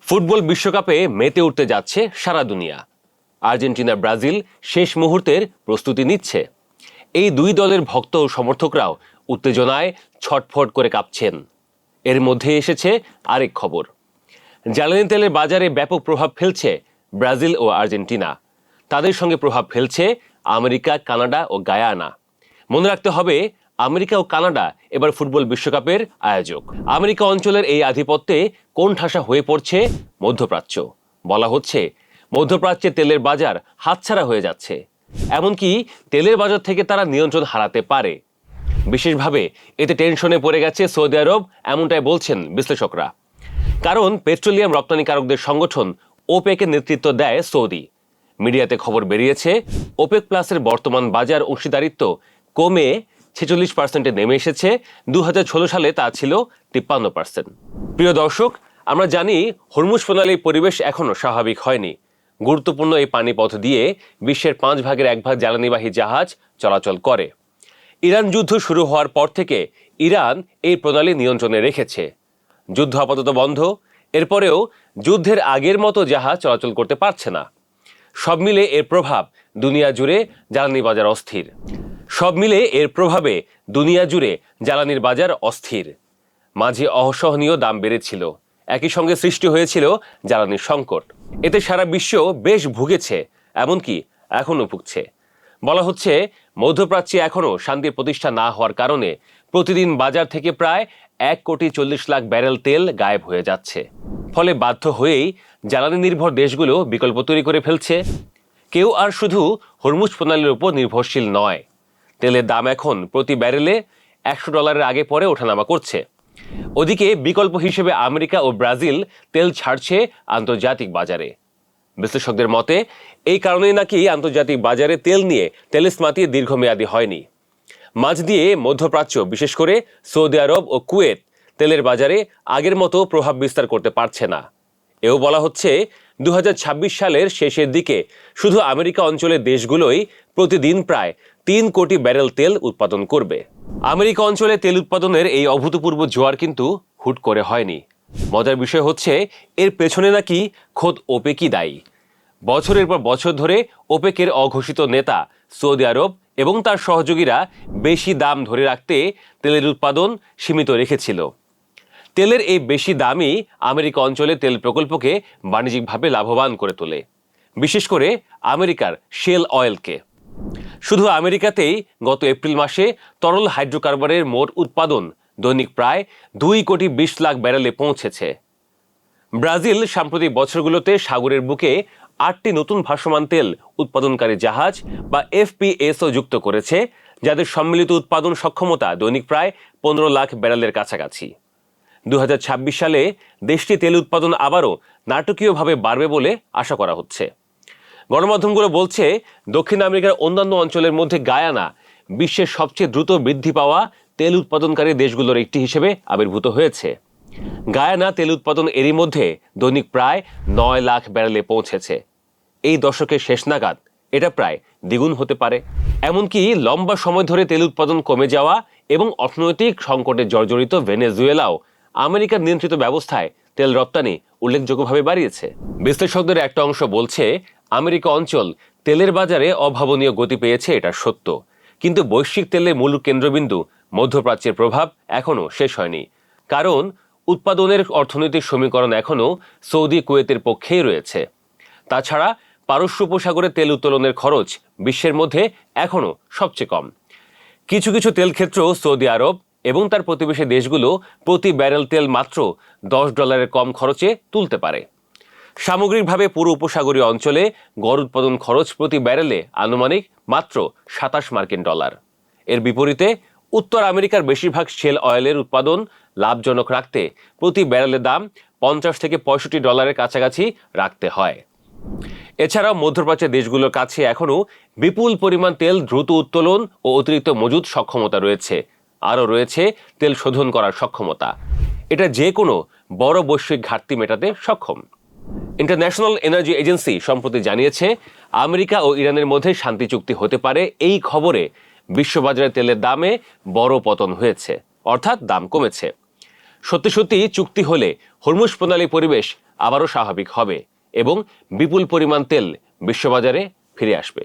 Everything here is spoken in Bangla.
ফুটবল বিশ্বকাপে মেতে উঠতে যাচ্ছে সারা দুনিয়া। আর্জেন্টিনা ব্রাজিল শেষ মুহূর্তের প্রস্তুতি নিচ্ছে। এই দুই দলের ভক্ত ও সমর্থকরাও উত্তেজনায় ছটফট করে কাঁপছেন। এর মধ্যে এসেছে আরেক খবর, জ্বালানি তেলের বাজারে ব্যাপক প্রভাব ফেলছে ব্রাজিল ও আর্জেন্টিনা। তাদের সঙ্গে প্রভাব ফেলছে আমেরিকা, কানাডা ও গায়ানা। মনে রাখতে হবে, আমেরিকা ও কানাডা এবার ফুটবল বিশ্বকাপের আয়োজক। আমেরিকা অঞ্চলের এই আধিপত্যে কোণঠাসা হয়ে পড়ছে মধ্যপ্রাচ্য। বলা হচ্ছে, মধ্যপ্রাচ্যে তেলের বাজার হাতছাড়া হয়ে যাচ্ছে। এমনকি তেলের বাজার থেকে তারা নিয়ন্ত্রণ হারাতে পারে। বিশেষভাবে এতে টেনশনে পড়ে গেছে সৌদি আরব, এমনটাই বলছেন বিশ্লেষকরা। কারণ পেট্রোলিয়াম রপ্তানিকারকদের সংগঠন ওপেকের নেতৃত্ব দেয় সৌদি। মিডিয়াতে খবর বেরিয়েছে, ওপেক প্লাসের বর্তমান বাজার অংশীদারিত্ব কমে 46%-এ নেমে এসেছে। 2016 সালে তা ছিল 53%। প্রিয় দর্শক, আমরা জানি হরমুজ প্রণালীর পরিবেশ এখনো স্বাভাবিক হয়নি। গুরুত্বপূর্ণ এই পানিপথ দিয়ে বিশ্বের 5 ভাগের 1 ভাগ জ্বালানিবাহী জাহাজ চলাচল করে। ইরান যুদ্ধ শুরু হওয়ার পর থেকে ইরান এই প্রণালী নিয়ন্ত্রণে রেখেছে। যুদ্ধ আপাতত বন্ধ, এরপরেও যুদ্ধের আগের মতো জাহাজ চলাচল করতে পারছে না। সব মিলে এর প্রভাব দুনিয়া জুড়ে জ্বালানি বাজার অস্থির। জ্বালানির বাজার অস্থির। মাঝে অসহনীয় দাম বেড়েছিল, একই সঙ্গে সৃষ্টি হয়েছিল জ্বালানির সংকট। এতে সারা বিশ্ব বেশ ভুগেছে, এমনকি এখনো ভুগছে। বলা হচ্ছে, মধ্যপ্রাচ্যে এখনো শান্তির প্রতিষ্ঠা না হওয়ার কারণে প্রতিদিন বাজার থেকে প্রায় 1,40,00,000 ব্যারেল তেল গায়েব হয়ে যাচ্ছে। ফলে বাধ্য হয়েই জ্বালানি নির্ভর দেশগুলো বিকল্প তৈরি করে ফেলছে। কেউ আর শুধু হরমুজ প্রণালীর উপর নির্ভরশীল নয়। তেলের দাম এখন প্রতি ব্যারেলে $100 আগে পরে ওঠানামা করছে। ওদিকে বিকল্প হিসেবে আমেরিকা ও ব্রাজিল তেল ছাড়ছে আন্তর্জাতিক বাজারে। বিশ্লেষকদের মতে এই কারণেই নাকি আন্তর্জাতিক বাজারে তেল নিয়ে তেলেস্মাতি দীর্ঘমেয়াদী হয়নি। মাঝ দিয়ে মধ্যপ্রাচ্য, বিশেষ করে সৌদি আরব ও কুয়েত তেলের বাজারে আগের মতো প্রভাব বিস্তার করতে পারছে না। এও বলা হচ্ছে, 2026 সালের শেষের দিকে শুধু আমেরিকা অঞ্চলের দেশগুলোই প্রতিদিন প্রায় 3 কোটি ব্যারেল তেল উৎপাদন করবে। আমেরিকা অঞ্চলে তেল উৎপাদনের এই অভূতপূর্ব জোয়ার কিন্তু হুট করে হয়নি। মজার বিষয় হচ্ছে, এর পেছনে নাকি খোদ ওপেকই দায়ী। বছরের পর বছর ধরে ওপেকের অঘোষিত নেতা সৌদি আরব এবং তার সহযোগীরা বেশি দাম ধরে রাখতে তেলের উৎপাদন সীমিত রেখেছিল। তেলের এই বেশি দামই আমেরিকা অঞ্চলে তেল প্রকল্পকে বাণিজ্যিকভাবে লাভবান করে তোলে, বিশেষ করে আমেরিকার শেল অয়েলকে। শুধু আমেরিকাতেই গত এপ্রিল মাসে তরল হাইড্রোকার্বনের মোট উৎপাদন দৈনিক প্রায় 2,20,00,000 ব্যারেলে পৌঁছেছে। ব্রাজিল সাম্প্রতিক বছরগুলোতে সাগরের বুকে 8টি নতুন ভাসমান তেল উৎপাদনকারী জাহাজ বা এফপিএসও যুক্ত করেছে, যাদের সম্মিলিত উৎপাদন সক্ষমতা দৈনিক প্রায় 15 লাখ ব্যারেলের কাছাকাছি। 2026 সালে দেশটি তেল উৎপাদন আবারও নাটকীয়ভাবে বাড়বে বলে আশা করা হচ্ছে। গণমাধ্যমগুলো বলছে, দক্ষিণ আমেরিকার অন্যান্য অঞ্চলের মধ্যে গায়ানা বিশ্বের সবচেয়ে দ্রুত বৃদ্ধি পাওয়া তেল উৎপাদনকারী দেশগুলোর একটি হিসেবে আবির্ভূত হয়েছে। গায়ানা তেল উৎপাদন এরই মধ্যে দৈনিক প্রায় 9 লাখ ব্যারেলে পৌঁছেছে। এই দশকের শেষ নাগাদ এটা প্রায় দ্বিগুণ হতে পারে। এমনকি লম্বা সময় ধরে তেল উৎপাদন কমে যাওয়া এবং অর্থনৈতিক সংকটে জর্জরিত ভেনেজুয়েলাও আমেরিকার নিয়ন্ত্রিত ব্যবস্থায় তেল রপ্তানি উল্লেখযোগ্যভাবে বাড়িয়েছে। বিশ্লেষকদের একটা অংশ বলছে, আমেরিকা অঞ্চল তেলের বাজারে অভাবনীয় গতি পেয়েছে, এটা সত্য। কিন্তু বৈশ্বিক তেলের মূল কেন্দ্রবিন্দু মধ্যপ্রাচ্যের প্রভাব এখনো শেষ হয়নি। কারণ উৎপাদনের অর্থনৈতিক সমীকরণ এখনো সৌদি কুয়েতের পক্ষেই রয়েছে। তাছাড়া পারস্য উপসাগরে তেল উত্তোলনের খরচ বিশ্বের মধ্যে এখনো সবচেয়ে কম। কিছু কিছু তেল ক্ষেত্র সৌদি আরব এবং তার প্রতিবেশী দেশগুলো প্রতি ব্যারেল তেল মাত্র $10 কম খরচে তুলতে পারে। সামগ্রিকভাবে পুরো উপসাগরীয় অঞ্চলে গড় উৎপাদন খরচ প্রতি ব্যারেলে আনুমানিক মাত্র $27। এর বিপরীতে উত্তর আমেরিকার বেশিরভাগ শেল অয়েলের উৎপাদন লাভজনক রাখতে প্রতি ব্যারেলের দাম $50 থেকে $65 কাছাকাছি রাখতে হয়। এছাড়াও মধ্যপ্রাচ্যের দেশগুলোর কাছে এখনো বিপুল পরিমাণ তেল দ্রুত উত্তোলন ও অতিরিক্ত মজুদ সক্ষমতা রয়েছে। আরও রয়েছে তেল শোধন করার সক্ষমতা। এটা যে কোনো বড় বৈশ্বিক ঘাটতি মেটাতে সক্ষম। ইন্টারন্যাশনাল এনার্জি এজেন্সি সম্প্রতি জানিয়েছে, আমেরিকা ও ইরানের মধ্যে শান্তি চুক্তি হতে পারে। এই খবরে বিশ্ববাজারে তেলের দামে বড় পতন হয়েছে, অর্থাৎ দাম কমেছে। সত্যি সত্যি চুক্তি হলে হরমুজ প্রণালী পরিবেশ আবারও স্বাভাবিক হবে এবং বিপুল পরিমাণ তেল বিশ্ববাজারে ফিরে আসবে।